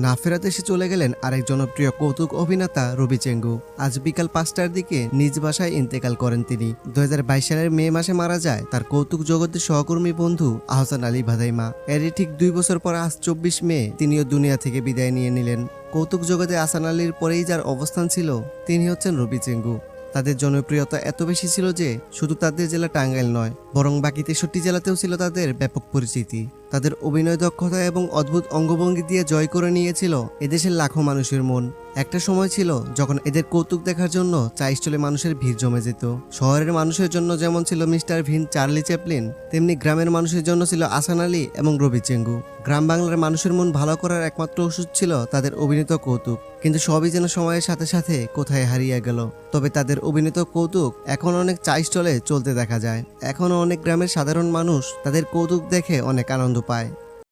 না ফেরাতে এসে চলে গেলেন আরেক জনপ্রিয় কৌতুক অভিনেতা রবি চেঙ্গু। আজ বিকাল 5টার দিকে নিজ বাসায় ইন্তেকাল করেন তিনি। 2022 সালের মে মাসে মারা যায় তার কৌতুক জগতের সহকর্মী বন্ধু আহসান আলী ভাদাইমা। এরই ঠিক 2 বছর পর আজ 24 মে তিনিও দুনিয়া থেকে বিদায় নিয়ে নিলেন। কৌতুক জগতে আহসান আলীর পরেই যার অবস্থান ছিল তিনি হচ্ছেন রবি চেঙ্গু। তাদের জনপ্রিয়তা এত বেশি ছিল যে শুধু তাদের জেলা টাঙ্গাইল নয় বরং বাকি 63 জেলাতেও ছিল তাদের ব্যাপক পরিচিতি। তাদের অভিনয় দক্ষতা এবং অদ্ভুত অঙ্গভঙ্গি দিয়ে জয় করে নিয়েছিল এদেশের লাখো মানুষের মন। একটা সময় ছিল যখন এদের কৌতুক দেখার জন্য চা স্টলে মানুষের ভিড় জমে যেত। শহরের মানুষের জন্য যেমন ছিল মিস্টার ভিন, চার্লি চ্যাপলিন, তেমনি গ্রামের মানুষের জন্য ছিল আহসান আলী এবং রবি চেঙ্গু। গ্রাম বাংলার মানুষের মন ভালো করার একমাত্র ওষুধ ছিল তাদের অভিনীত কৌতুক। কিন্তু সবই যেন সময়ের সাথে সাথে কোথায় হারিয়ে গেল। তবে তাদের অভিনীত কৌতুক এখন অনেক চা স্টলে চলতে দেখা যায়। এখনও অনেক গ্রামের সাধারণ মানুষ তাদের কৌতুক দেখে অনেক আনন্দ পায়।